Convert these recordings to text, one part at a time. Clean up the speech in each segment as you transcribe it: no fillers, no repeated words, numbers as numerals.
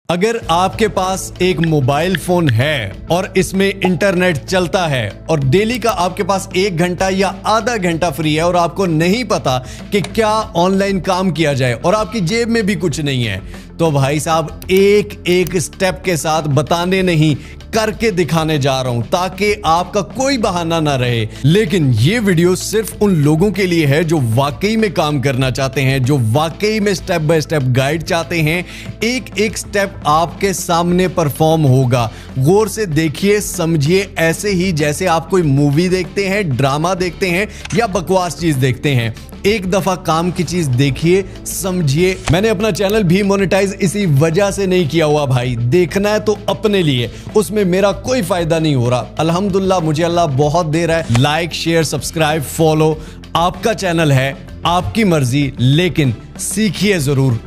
अगर आपके पास एक मोबाइल फोन है और इसमें इंटरनेट चलता है और डेली का आपके पास 1 घंटा या आधा घंटा फ्री है और आपको नहीं पता कि क्या ऑनलाइन काम किया जाए और आपकी जेब में भी कुछ नहीं है, तो भाई साहब एक एक स्टेप के साथ बताने नहीं करके दिखाने जा रहा हूं ताकि आपका कोई बहाना ना रहे। लेकिन ये वीडियो सिर्फ उन लोगों के लिए है जो वाकई में काम करना चाहते हैं, जो वाकई में स्टेप बाय स्टेप गाइड चाहते हैं। एक एक स्टेप आपके सामने परफॉर्म होगा। गौर से देखिए, समझिए, ऐसे ही जैसे आप कोई मूवी देखते हैं, ड्रामा देखते हैं या बकवास चीज देखते हैं। एक दफा काम की चीज देखिए, समझिए। मैंने अपना चैनल भी मोनेटाइज इसी वजह से नहीं किया हुआ भाई। देखना है तो अपने लिए, उसमें मेरा कोई फायदा नहीं हो रहा। अल्हम्दुलिल्लाह मुझे अल्लाह बहुत दे रहा है। लाइक, शेयर, सब्सक्राइब, फॉलो आपका चैनल है, आपकी मर्जी, लेकिन सीखिए जरूर।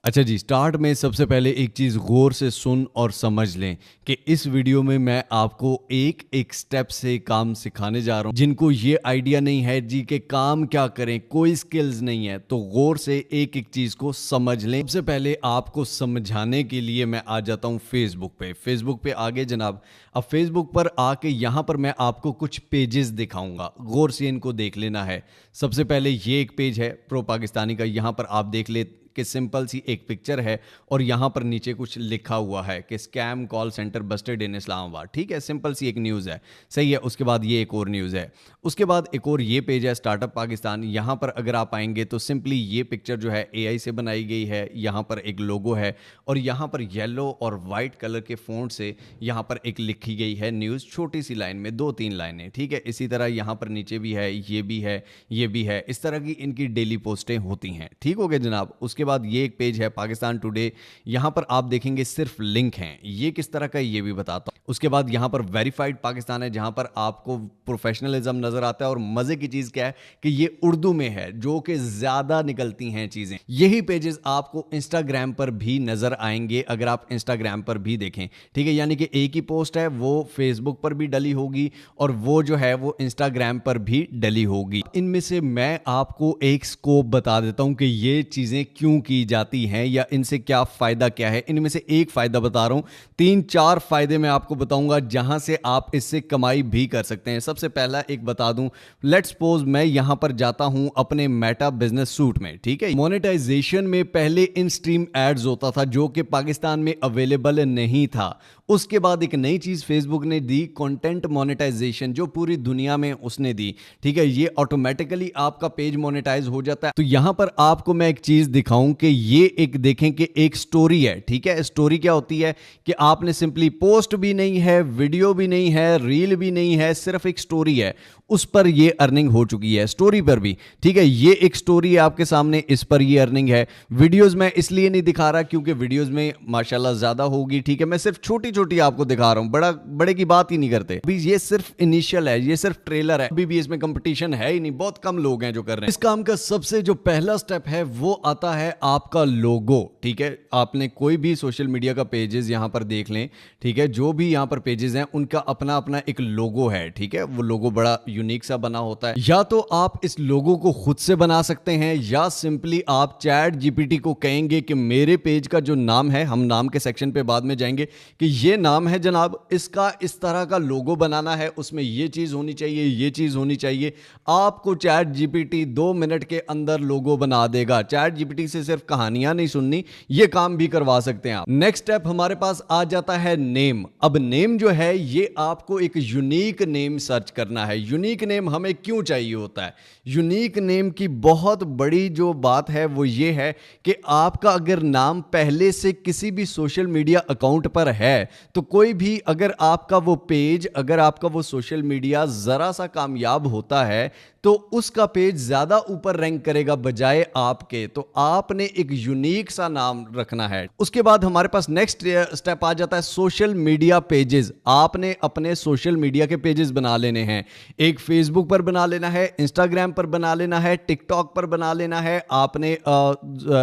अच्छा जी, स्टार्ट में सबसे पहले एक चीज़ गौर से सुन और समझ लें कि इस वीडियो में मैं आपको एक एक स्टेप से काम सिखाने जा रहा हूं। जिनको ये आइडिया नहीं है जी कि काम क्या करें, कोई स्किल्स नहीं है, तो गौर से एक एक चीज़ को समझ लें। सबसे पहले आपको समझाने के लिए मैं आ जाता हूं फेसबुक पे आगे जनाब। अब फेसबुक पर आके यहाँ पर मैं आपको कुछ पेजेस दिखाऊंगा, गौर से इनको देख लेना है। सबसे पहले ये एक पेज है प्रो पाकिस्तानी का। यहाँ पर आप देख ले कि सिंपल सी एक पिक्चर है और यहां पर नीचे कुछ लिखा हुआ है कि स्कैम कॉल सेंटर बस्टेड इन इस्लामाबाद। ठीक है, सिंपल सी एक न्यूज़ है, सही है। उसके बाद ये एक और न्यूज़ है। उसके बाद एक और ये पेज है स्टार्टअप पाकिस्तान। यहां पर अगर आप आएंगे तो सिंपली ये पिक्चर जो है एआई से बनाई गई है। यहां पर एक लोगो है और यहां पर येलो और वाइट कलर के फॉन्ट से यहां पर एक लिखी गई है न्यूज़, छोटी सी लाइन में 2-3 लाइनें। ठीक है, इसी तरह यहां पर नीचे भी है, ये भी है, ये भी है। इस तरह की इनकी डेली पोस्टें होती हैं। ठीक हो गया जनाब। उसके बाद ये एक पेज है पाकिस्तान टुडे। यहां पर आप देखेंगे सिर्फ लिंक हैं। ये किस तरह का ये भी बताता हूं। उसके बाद यहां पर वेरीफाइड पाकिस्तान है, जहां पर आपको प्रोफेशनलिज्म नजर आता है। और मजे की चीज क्या है कि ये उर्दू में है, जो कि ज्यादा निकलती हैं चीजें। यही पेजेस आपको इंस्टाग्राम पर भी नजर आएंगे अगर आप इंस्टाग्राम पर भी देखें। ठीक है, यानी कि एक ही पोस्ट है, वो फेसबुक पर भी डली होगी और वो जो है वो इंस्टाग्राम पर भी डली होगी। इनमें से मैं आपको एक स्कोप बता देता हूं कि ये चीजें क्यों की जाती हैं या इनसे क्या फायदा क्या है। इनमें से एक फायदा बता रहा हूं, 3-4 फायदे मैं आपको बताऊंगा जहां से आप इससे कमाई भी कर सकते हैं। सबसे पहला एक बता दूं, लेट्स सपोज मैं यहां पर जाता हूं अपने मेटा बिजनेस सूट में। ठीक है, मोनेटाइजेशन में पहले इन स्ट्रीम एड्स होता था जो कि पाकिस्तान में अवेलेबल नहीं था। उसके बाद एक नई चीज फेसबुक ने दी, कंटेंट मोनेटाइजेशन, जो पूरी दुनिया में उसने दी। ठीक है, ये ऑटोमेटिकली आपका पेज मोनेटाइज हो जाता है। तो यहां पर आपको मैं एक चीज दिखाऊं कि ये एक देखें कि एक स्टोरी है। ठीक है, स्टोरी क्या होती है कि आपने सिंपली पोस्ट भी नहीं है, वीडियो भी नहीं है, रील भी नहीं है, सिर्फ एक स्टोरी है, उस पर ये अर्निंग हो चुकी है, स्टोरी पर भी। ठीक है, ये एक स्टोरी है आपके सामने, इस पर ये अर्निंग है। वीडियोस में इसलिए नहीं दिखा रहा क्योंकि वीडियोस में माशाल्लाह ज्यादा होगी। ठीक है, मैं सिर्फ छोटी छोटी आपको दिखा रहा हूं, बड़े की बात ही नहीं करते। अभी ये सिर्फ इनिशियल है, ये सिर्फ ट्रेलर है, अभी भी इसमें कंपटीशन है ही नहीं, बहुत कम लोग हैं जो कर रहे हैं। इस काम का सबसे जो पहला स्टेप है वो आता है आपका लोगो। ठीक है, आपने कोई भी सोशल मीडिया का पेजेस यहां पर देख लें। ठीक है, जो भी यहां पर पेजेस हैं उनका अपना अपना एक लोगो है। ठीक है, वो लोगो बड़ा यूनिक सा बना होता है। या तो आप इस लोगो को खुद से बना सकते हैं या सिंपली आप चैट जीपीटी को कहेंगे कि मेरे पेज का जो नाम है, हम नाम के सेक्शन पे बाद में जाएंगे, कि ये नाम है जनाब, इसका इस तरह का लोगो बनाना है, उसमें ये चीज होनी चाहिए, ये चीज होनी चाहिए। आपको चैट जीपीटी 2 मिनट के अंदर लोगो बना देगा। चैट जीपीटी से सिर्फ कहानियां नहीं सुननी, ये काम भी करवा सकते हैं आप। नेक्स्ट स्टेप हमारे पास आ जाता है नेम। अब नेम जो है ये आपको एक यूनिक नेम सर्च करना है। यूनिक नेम हमें क्यों चाहिए होता है? यूनिक नेम की बहुत बड़ी जो बात है वो ये है कि आपका अगर नाम पहले से किसी भी सोशल मीडिया अकाउंट पर है तो कोई भी अगर आपका वो पेज, अगर आपका वो सोशल मीडिया जरा सा कामयाब होता है तो उसका पेज ज्यादा ऊपर रैंक करेगा बजाय आपके। तो आपने एक यूनिक सा नाम रखना है। उसके बाद हमारे पास नेक्स्ट स्टेप आ जाता है सोशल मीडिया पेजेस। आपने अपने सोशल मीडिया के पेजेस बना लेने हैं। एक एक फेसबुक पर बना लेना है, इंस्टाग्राम पर बना लेना है, टिकटॉक पर बना लेना है, आपने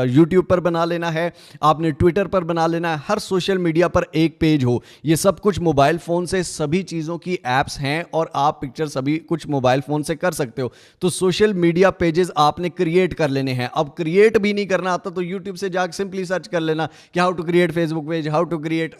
यूट्यूब पर बना लेना है, आपने ट्विटर पर बना लेना है, हर सोशल मीडिया पर एक पेज हो। ये सब कुछ मोबाइल फोन से सभी चीजों की एप्स हैं और आप पिक्चर सभी कुछ मोबाइल फोन से कर सकते हो। तो सोशल मीडिया पेजेस आपने क्रिएट कर लेने हैं। अब क्रिएट भी नहीं करना आता तो यूट्यूब से जाकर सिंपली सर्च कर लेना कि how to create Facebook page, how to create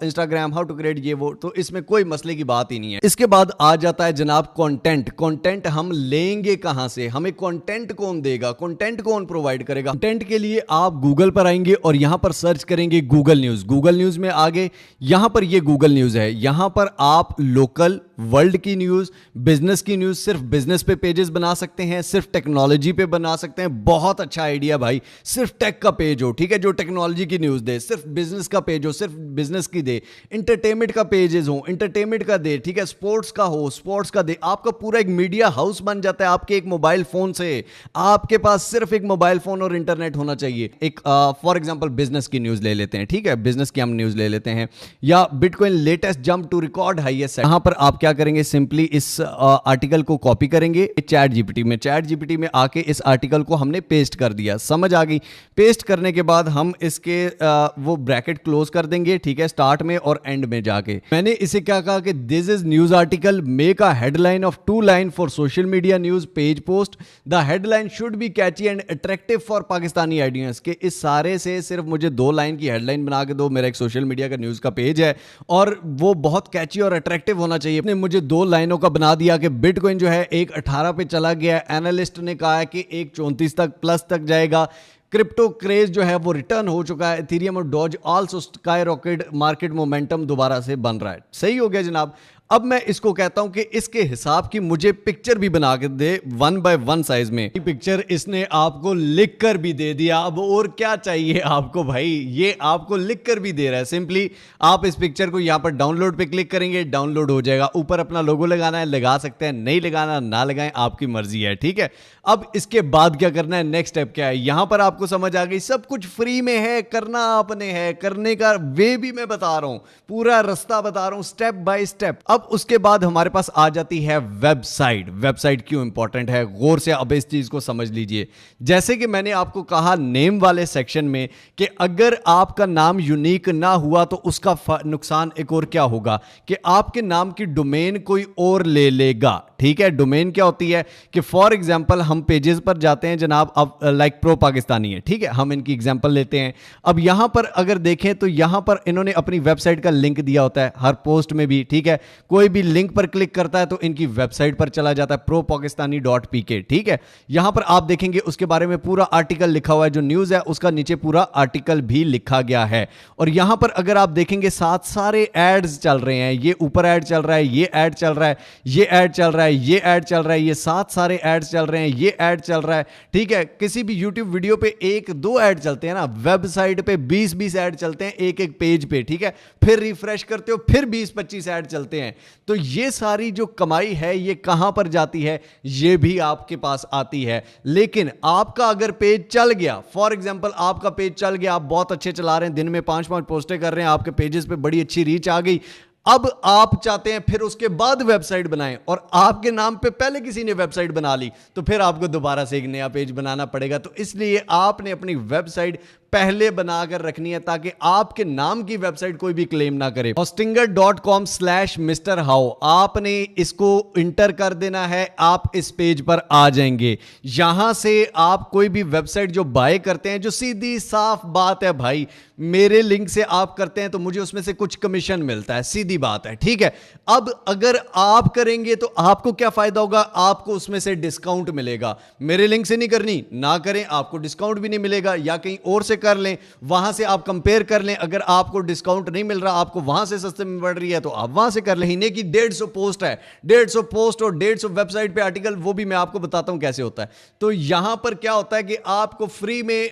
Instagram, how to create ये वो, तो इसमें कोई मसले की बात ही नहीं है। इसके बाद आ जाता है जनाब कंटेंट। कंटेंट हम लेंगे कहां से, हमें कंटेंट कौन देगा, कंटेंट कौन प्रोवाइड करेगा। कंटेंट के लिए आप गूगल पर आएंगे और यहां पर सर्च करेंगे गूगल न्यूज। गूगल न्यूज में आगे यहां पर ये गूगल न्यूज है, यहां पर आप लोकल वर्ल्ड की न्यूज, बिजनेस की न्यूज, सिर्फ बिजनेस पे पेजेस बना सकते हैं, सिर्फ टेक्नोलॉजी पे बना सकते हैं। बहुत अच्छा आइडिया भाई, सिर्फ टेक का पेज हो, ठीक है, जो टेक्नोलॉजी की न्यूज दे, सिर्फ बिजनेस का पेज हो, सिर्फ बिजनेस की दे, इंटरटेनमेंट का पेजेस हो, इंटरटेनमेंट का दे, ठीक है, स्पोर्ट्स का हो, स्पोर्ट्स का दे। आपका पूरा एक मीडिया हाउस बन जाता है आपके एक मोबाइल फोन से। आपके पास सिर्फ एक मोबाइल फोन और इंटरनेट होना चाहिए। एक फॉर एग्जांपल बिजनेस की न्यूज ले लेते हैं, ठीक है, बिजनेस की हम न्यूज ले लेते हैं, या bitcoin latest jump to record highest. यहां पर आप क्या करेंगे, सिंपली इस आर्टिकल को कॉपी करेंगे चैट जीपीटी में आके इस आर्टिकल को हमने पेस्ट कर दिया। समझ आ गई। पेस्ट करने के बाद हम इसके वो ब्रैकेट क्लोज कर देंगे, ठीक है, स्टार्ट में और एंड में जाके मैंने इसे क्या कहा कि this is news article, make a headline of 2 line for social media news page post, the headline should be Kainchi and attractive for Pakistani audience. के इस सारे से सिर्फ मुझे 2 लाइन की हेडलाइन बना के दो। मेरा एक सोशल मीडिया का न्यूज का पेज है और वो बहुत कैची और अट्रैक्टिव होना चाहिए। अपने मुझे 2 लाइनों का बना दिया कि बिटकॉइन जो है 1.18 पे चला गया, एनालिस्ट ने कहा है कि 1.34 तक प्लस तक जाएगा, क्रिप्टो क्रेज जो है वो रिटर्न हो चुका है, इथेरियम और Doge also sky rocket, market momentum दोबारा से बन रहा है। सही हो गया जनाब। अब मैं इसको कहता हूं कि इसके हिसाब की मुझे पिक्चर भी बना के दे 1 by 1 साइज में। पिक्चर इसने आपको लिख कर भी दे दिया। अब और क्या चाहिए आपको भाई, ये आपको लिख कर भी दे रहा है। सिंपली आप इस पिक्चर को यहां पर डाउनलोड पे क्लिक करेंगे, डाउनलोड हो जाएगा। ऊपर अपना लोगो लगाना है, लगा सकते हैं, नहीं लगाना ना लगाएं, आपकी मर्जी है, ठीक है। अब इसके बाद क्या करना है, नेक्स्ट स्टेप क्या है, यहां पर आपको समझ आ गई। सब कुछ फ्री में है, करना आपने है, करने का वे भी मैं बता रहा हूं, पूरा रास्ता बता रहा हूं स्टेप बाय स्टेप। अब उसके बाद हमारे पास आ जाती है वेबसाइट। वेबसाइट क्यों इंपॉर्टेंट है, गौर से अब इस चीज को समझ लीजिए। जैसे कि मैंने आपको कहा नेम वाले सेक्शन में कि अगर आपका नाम यूनिक ना हुआ तो उसका नुकसान एक और क्या होगा कि आपके नाम की डोमेन कोई और ले लेगा, ठीक है। डोमेन क्या होती है कि फॉर एग्जांपल हम पेजेस पर जाते हैं जनाब, अब लाइक प्रो पाकिस्तानी है, ठीक है, हम इनकी एग्जांपल लेते हैं। अब यहां पर अगर देखें तो यहां पर इन्होंने अपनी वेबसाइट का लिंक दिया होता है हर पोस्ट में भी, ठीक है। कोई भी लिंक पर क्लिक करता है तो इनकी वेबसाइट पर चला जाता है propakistani.pk, ठीक है। यहां पर आप देखेंगे उसके बारे में पूरा आर्टिकल लिखा हुआ है, जो न्यूज है उसका नीचे पूरा आर्टिकल भी लिखा गया है। और यहां पर अगर आप देखेंगे साथ सारे एड्स चल रहे हैं, ये ऊपर ऐड चल रहा है, ये ऐड चल रहा है, ये ऐड चल रहा है, ये ऐड चल रहा है, ये साथ सारे एड्स चल रहे हैं, ये ऐड चल रहा है, ठीक है। किसी भी यूट्यूब वीडियो पे 1-2 ऐड चलते हैं ना, वेबसाइट पे 20-20 ऐड चलते हैं एक एक पेज पे, ठीक है। फिर रिफ्रेश करते हो फिर 20-25 ऐड चलते हैं। तो ये सारी जो कमाई है ये कहां पर जाती है, ये भी आपके पास आती है। लेकिन आपका अगर पेज चल गया, फॉर एग्जांपल आपका पेज चल गया, आप बहुत अच्छे चला रहे हैं, दिन में 5-5 पोस्टें कर रहे हैं, आपके पेजेस पे बड़ी अच्छी रीच आ गई, अब आप चाहते हैं फिर उसके बाद वेबसाइट बनाएं और आपके नाम पे पहले किसी ने वेबसाइट बना ली, तो फिर आपको दोबारा से एक नया पेज बनाना पड़ेगा। तो इसलिए आपने अपनी वेबसाइट पहले बनाकर रखनी है ताकि आपके नाम की वेबसाइट कोई भी क्लेम ना करे। hostinger.com/Mr. How आपने इसको इंटर कर देना है, आप इस पेज पर आ जाएंगे। यहां से आप कोई भी वेबसाइट जो बाय करते हैं, जो सीधी साफ बात है भाई, मेरे लिंक से आप करते हैं तो मुझे उसमें से कुछ कमीशन मिलता है, सीधी बात है, ठीक है। अब अगर आप करेंगे तो आपको क्या फायदा होगा, आपको उसमें से डिस्काउंट मिलेगा। मेरे लिंक से नहीं करनी, ना करें, आपको डिस्काउंट भी नहीं मिलेगा, या कहीं और से कर लें, वहां से आप कंपेयर कर लें। अगर आपको डिस्काउंट नहीं मिल रहा, आपको वहां से सस्ते में पड़ रही है, तो आप वहां से कर लें। महीने की 150 पोस्ट है, 150 पोस्ट और 150 वेबसाइट पे आर्टिकल, वो भी मैं आपको बताता हूं कैसे होता है। तो यहां पर क्या होता है कि आपको फ्री में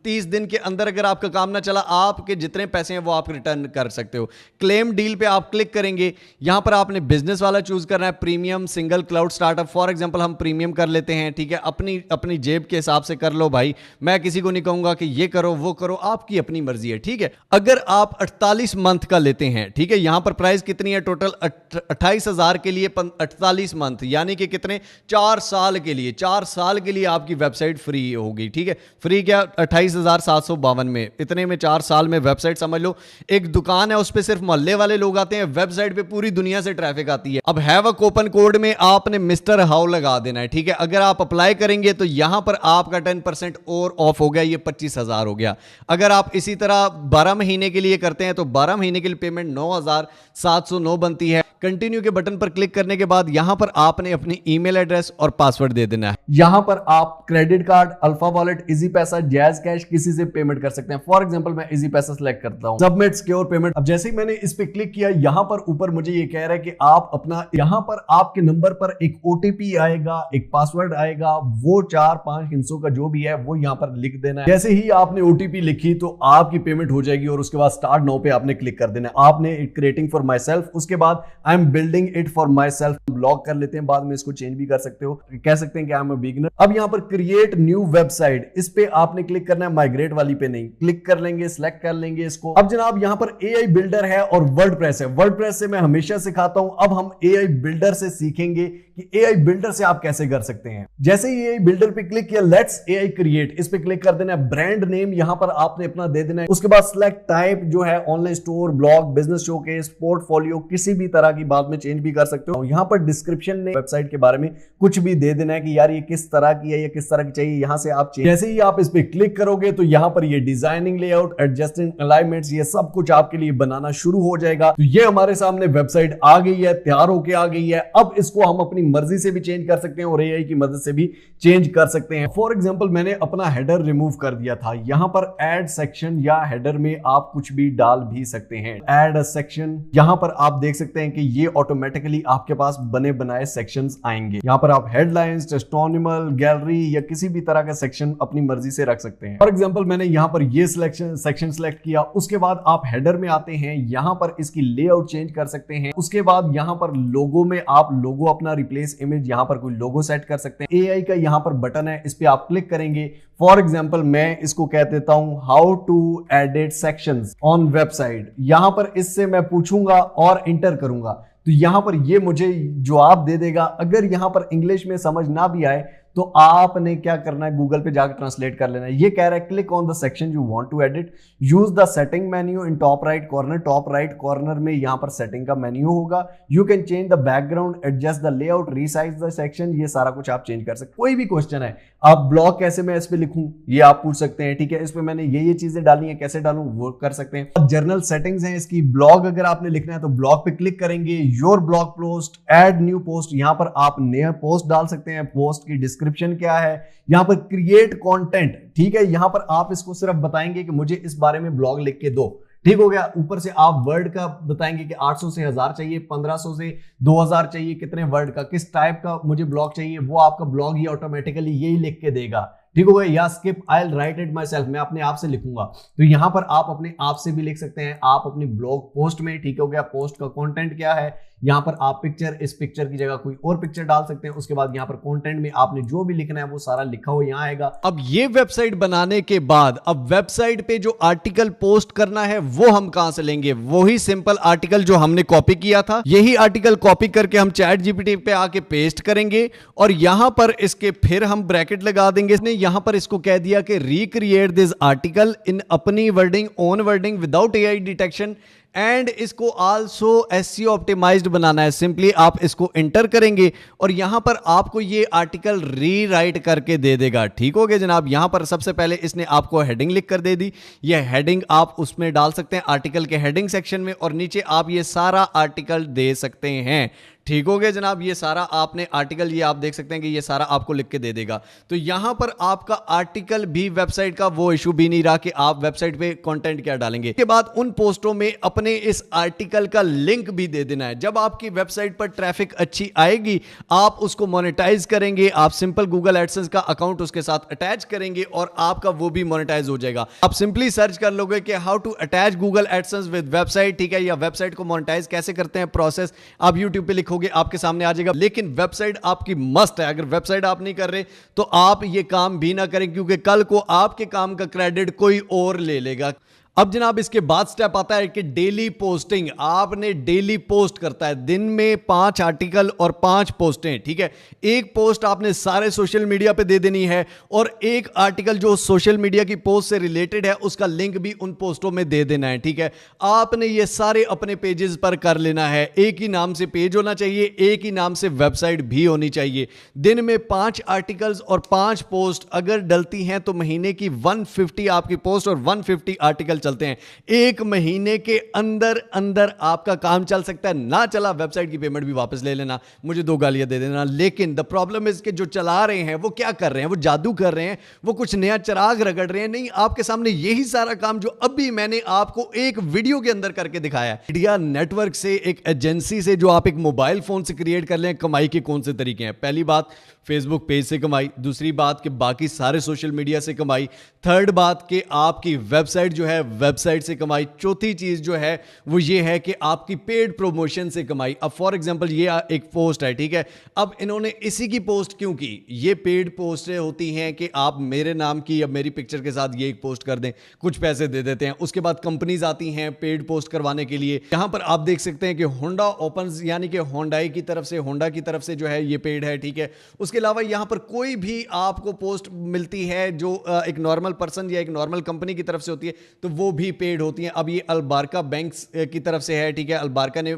30 दिन के अंदर अगर आपका काम ना चला, आपके जितने पैसे हैं वो आप रिटर्न कर सकते हो। क्लेम डील पे पे आप क्लिक करेंगे, यहां पर आपने बिजनेस वाला चूज करना है, premium, single, cloud, startup. For example हम प्रीमियम कर लेते हैं, ठीक है, अपनी अपनी जेब के हिसाब से कर लो भाई, मैं किसी को नहीं कहूंगा कि ये करो वो करो, आपकी अपनी मर्जी है, ठीक है। अगर आप 48 मंथ का लेते हैं, ठीक है, यहां पर प्राइस कितनी है टोटल 28,000 के लिए 48 मंथ, यानी कि कितने 4 साल के लिए, 4 साल के लिए आपकी वेबसाइट फ्री होगी, ठीक है। फ्री क्या 28,752 में, इतने में 4 साल में वेबसाइट समझ लो। एक दुकान है, उस पर सिर्फ मोहल्ले वाले लोग आते हैं, वेबसाइट पे पूरी दुनिया से ट्रैफिक आती है। अब हैव अ कूपन कोड में आपने मिस्टर हाउ लगा देना है, ठीक है। अगर आप अप्लाई करेंगे तो यहां पर आपका 10% और ऑफ हो गया, ये 25,000 हो गया। अगर आप इसी तरह 12 महीने के लिए करते हैं तो 12 महीने के लिए पेमेंट 9,709 बनती है। कंटिन्यू के बटन पर क्लिक करने के बाद यहां पर आपने अपनी ईमेल एड्रेस और पासवर्ड दे देना है। यहां पर आप credit card, alpha wallet, easy पैसा, जैज कैश किसी से पेमेंट कर सकते हैं। फॉर एग्जांपल मैं इजी पैसा सिलेक्ट करता हूं, सबमिट सिक्योर पेमेंट। अब जैसे ही मैंने इस पे क्लिक किया, यहां पर ऊपर मुझे ये कह रहा है कि आप अपना, यहां पर आपके नंबर पर एक ओटीपी आएगा, एक पासवर्ड आएगा, वो 4-5 हिस्सों का जो भी है वो यहां पर लिख देना है। जैसे ही आपने ओटीपी लिखी तो आपकी पेमेंट हो जाएगी और उसके बाद स्टार्ट नाउ पे आपने क्लिक कर देना है। आपने क्रिएटिंग फॉर माई सेल्फ, उसके बाद I am building it for my self block कर लेते हैं, बाद में इसको चेंज भी कर सकते हो, कह सकते हैं कि आई एम अ बिगिनर। अब यहां पर क्रिएट न्यू वेबसाइट, इस पे आपने क्लिक करना है, माइग्रेट वाली पे नहीं, क्लिक कर लेंगे, सिलेक्ट कर लेंगे इसको। अब जनाब यहां पर एआई बिल्डर है और वर्डप्रेस है। वर्डप्रेस से मैं हमेशा सिखाता हूं, अब हम एआई बिल्डर से सीखेंगे कि एआई बिल्डर से आप कैसे कर सकते हैं। जैसे ही एआई बिल्डर पे क्लिक किया, लेट्स एआई क्रिएट, इस पे क्लिक कर देना है। ब्रांड नेम यहां पर आपने अपना दे देना है। उसके बाद सिलेक्ट टाइप जो है online store, blog, business showcase, portfolio, किसी भी तरह की बात में चेंज भी कर सकते हो। यहां पर डिस्क्रिप्शन में वेबसाइट के बारे में कुछ भी दे देना है कि यार ये किस तरह की है या किस तरह की चाहिए, यहां से आप चेंज। जैसे ही आप इस पे क्लिक करोगे तो यहां पर ये डिजाइनिंग, लेआउट, एडजस्टिंग, अलाइनमेंट्स, ये सब कुछ आपके लिए बनाना शुरू हो जाएगा। तो ये हमारे सामने वेबसाइट आ गई है, तैयार होके आ गई है। अब इसको हम अपनी मर्जी से भी चेंज कर सकते हैं और एआई की मदद से भी चेंज कर सकते हैं। फॉर एग्जांपल मैंने अपना हेडर रिमूव कर दिया था, यहां पर ऐड सेक्शन या हेडर में आप कुछ भी डाल भी सकते हैं। ऐड अ सेक्शन, यहां पर आप देख सकते हैं कि ये ऑटोमेटिकली आपके पास बने बनाए सेक्शंस आएंगे। यहां पर आप हेडलाइंस, टेस्टिमोनियल, गैलरी या किसी भी तरह का सेक्शन अपनी मर्जी से रख सकते हैं। फॉर एग्जांपल मैंने यहां पर ये सेक्शन सेलेक्ट किया। उसके बाद आप हेडर में आते हैं, यहां पर इसकी लेआउट चेंज कर सकते हैं। उसके बाद यहां पर लोगो में आप लोगो अपना रिप्लेस इमेज, यहां पर कोई लोगो सेट कर सकते हैं। एआई का यहां पर बटन है, इस पे आप क्लिक करेंगे। फॉर एग्जांपल मैं इसको कह देता हूं how to edit sections on website. यहां पर इससे मैं पूछूंगा और इंटर करूंगा तो यहां पर ये मुझे जवाब दे देगा। अगर यहां पर इंग्लिश में समझ ना भी आए तो आपने क्या करना है, गूगल पे जाकर ट्रांसलेट कर लेना है। ये कह रहा है click on the section you want to edit, use the setting menu in top right corner. Top right corner में यहां पर सेटिंग का मेन्यू होगा। You can change the background, adjust the layout, resize the section, ये सारा कुछ आप change कर सकते हैं। कोई भी क्वेश्चन है, आप ब्लॉग कैसे मैं इस पे लिखूं ये आप पूछ सकते हैं, ठीक है। इस पे मैंने ये चीजें डाली है, कैसे डालूं वो कर सकते हैं। जर्नल सेटिंग्स हैं इसकी। ब्लॉग अगर आपने लिखना है तो ब्लॉग पे क्लिक करेंगे, your blog post, add new post, यहां पर आप नया पोस्ट डाल सकते हैं। पोस्ट की डिस्क्रिप्शन क्या है, यहां पर क्रिएट कंटेंट, ठीक है। यहां पर आप इसको सिर्फ बताएंगे कि मुझे इस बारे में ब्लॉग लिख के दो, ठीक हो गया। ऊपर से आप वर्ड का बताएंगे कि 800 से 1000 चाहिए, 1500 से 2000 चाहिए, कितने वर्ड का, किस टाइप का मुझे ब्लॉग चाहिए, वो आपका ब्लॉग ही ऑटोमेटिकली यही लिख के देगा, ठीक हो गया। या skip, I will write it my self, मैं अपने आप से लिखूंगा। तो यहां पर आप अपने आप से भी लिख सकते हैं, आप अपनी ब्लॉग पोस्ट में, ठीक हो गया। पोस्ट का कंटेंट क्या है, यहां पर आप पिक्चर, इस पिक्चर की जगह कोई और पिक्चर डाल सकते हैं। उसके बाद यहां पर कंटेंट में आपने जो भी लिखना है वो सारा लिखा हुआ यहां आएगा। अब ये वेबसाइट बनाने के बाद अब वेबसाइट पे जो आर्टिकल पोस्ट करना है वो हम कहां से लेंगे, वही सिंपल आर्टिकल जो हमने कॉपी किया था, यही आर्टिकल कॉपी करके हम चैट जीपीटी पे आके पेस्ट करेंगे और यहां पर इसके फिर हम ब्रैकेट लगा देंगे। इसने यहां पर इसको कह दिया कि रिक्रिएट दिस आर्टिकल इन अपनी wording, own wording, without AI detection and इसको आल्सो एसईओ ऑप्टिमाइज्ड बनाना है। सिंपली आप इसको एंटर करेंगे और यहां पर आपको ये आर्टिकल रीराइट करके दे देगा, ठीक हो गया जनाब। यहां पर सबसे पहले इसने आपको हेडिंग लिख कर दे दी, ये हेडिंग आप उसमें डाल सकते हैं आर्टिकल के हेडिंग सेक्शन में और नीचे आप ये सारा आर्टिकल दे सकते हैं, ठीक हो गया जनाब। ये सारा आपने आर्टिकल, ये आप देख सकते हैं कि ये सारा आपको लिख के दे देगा। तो यहां पर आपका आर्टिकल भी वेबसाइट का वो इशू भी नहीं रहा कि आप वेबसाइट पे कंटेंट क्या डालेंगे। इसके बाद उन पोस्टों में अपने इस आर्टिकल का लिंक भी दे देना है। जब आपकी वेबसाइट पर ट्रैफिक अच्छी आएगी, आप उसको मोनेटाइज करेंगे, आप सिंपल गूगल एडसेंस का अकाउंट उसके साथ अटैच करेंगे और आपका वो भी मोनेटाइज हो जाएगा। आप सिंपली सर्च कर लोगे कि how to attach Google AdSense with website, ठीक है, या वेबसाइट को मोनेटाइज कैसे करते हैं प्रोसेस, आप यूट्यूब पे लिखोगे आपके सामने आ जाएगा। लेकिन वेबसाइट आपकी मस्त है। अगर वेबसाइट आप नहीं कर रहे तो आप ये काम भी ना करें, क्योंकि कल को आपके काम का क्रेडिट कोई और ले लेगा। अब जनाब इसके बाद स्टेप आता है कि डेली पोस्टिंग। आपने डेली पोस्ट करता है, दिन में 5 आर्टिकल और 5 पोस्टें, ठीक है। एक पोस्ट आपने सारे सोशल मीडिया पे दे देनी है और एक आर्टिकल जो सोशल मीडिया की पोस्ट से रिलेटेड है उसका लिंक भी उन पोस्टों में दे देना है, ठीक है। आपने ये सारे अपने पेजेस पर कर लेना है। एक ही नाम से पेज होना चाहिए, एक ही नाम से वेबसाइट भी होनी चाहिए। दिन में 5 आर्टिकल्स और 5 पोस्ट अगर डलती हैं तो महीने की 150 आपकी पोस्ट और 150 आर्टिकल चलते हैं। एक महीने के अंदर अंदर आपका काम चल सकता है। ना चला, वेबसाइट की पेमेंट भी वापस ले लेना, मुझे 2 गालियां दे देना। लेकिन द प्रॉब्लम इज कि जो चला रहे हैं वो क्या कर रहे हैं, वो जादू कर रहे हैं, वो कुछ नया चिराग रगड़ रहे हैं। नहीं, आपके सामने यही सारा काम जो अभी मैंने आपको एक वीडियो के अंदर करके दिखाया है। मीडिया नेटवर्क से, एक एजेंसी से जो आप एक मोबाइल फोन से क्रिएट कर लें, कमाई के कौन से तरीके हैं। पहली बात, फेसबुक पेज से कमाई। दूसरी बात कि बाकी सारे सोशल मीडिया से कमाई। थर्ड बात कि आपकी वेबसाइट जो है, वेबसाइट से कमाई। चौथी चीज जो है वो ये है कि आपकी पेड प्रमोशन से कमाई। अब फॉर एग्जांपल ये एक पोस्ट है, ठीक है। अब इन्होंने इसी की पोस्ट क्यों की? ये पेड पोस्ट होती हैं कि आप मेरे नाम की या मेरी पिक्चर के साथ ये एक पोस्ट कर दें, कुछ पैसे दे देते हैं। उसके बाद कंपनीज आती हैं पेड पोस्ट करवाने के लिए। यहां पर आप देख सकते हैं कि होंडा ओपन्स, यानी कि होंडाई की तरफ से, होंडा की तरफ से जो है ये पेड है, ठीक है। उसके अलावा यहां पर कोई भी आपको पोस्ट मिलती है जो एक नॉर्मल पर्सन या एक नॉर्मल कंपनी की तरफ से होती है तो वो भी पेड होती है। अब ये अलबारका बैंक्स की तरफ से है, ठीक है। अलबारका ने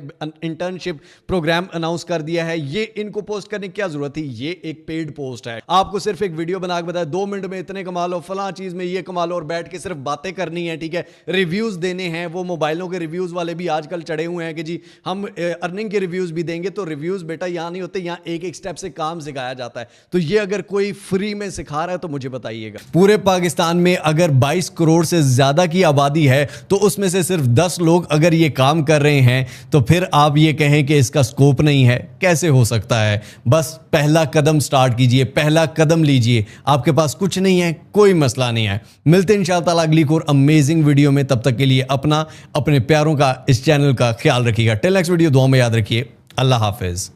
इंटर्नशिप प्रोग्राम अनाउंस कर दिया है। ये इनको पोस्ट करने की क्या जरूरत थी? ये एक पेड पोस्ट है। आपको सिर्फ एक वीडियो बना के बताया 2 मिनट में इतने कमा लो, फलां चीज में ये कमा लो, और बैठ के सिर्फ बातें करनी है, ठीक है। रिव्यूज देने हैं। वो मोबाइलों के रिव्यूज वाले भी आजकल चढ़े हुए हैं कि जी हम अर्निंग के रिव्यूज भी देंगे। तो रिव्यूज बेटा यहां नहीं होते, यहां एक एक स्टेप से काम सिखाया जाता है। तो ये अगर कोई फ्री में सिखा रहा है तो मुझे बताइएगा। पूरे पाकिस्तान में अगर 22 करोड़ से ज्यादा की आबादी है तो उसमें से सिर्फ 10 लोग अगर ये काम कर रहे हैं तो फिर आप ये कहें कि इसका स्कोप नहीं है, कैसे हो सकता है? बस पहला कदम स्टार्ट कीजिए, पहला कदम लीजिए। आपके पास कुछ नहीं है, कोई मसला नहीं है। मिलते हैं इंशाअल्लाह अगली और अमेजिंग वीडियो में। तब तक के लिए अपना, अपने प्यारों का, इस चैनल का ख्याल रखिएगा। टिल नेक्स्ट वीडियो, दुआ में याद रखिए। अल्लाह हाफिज।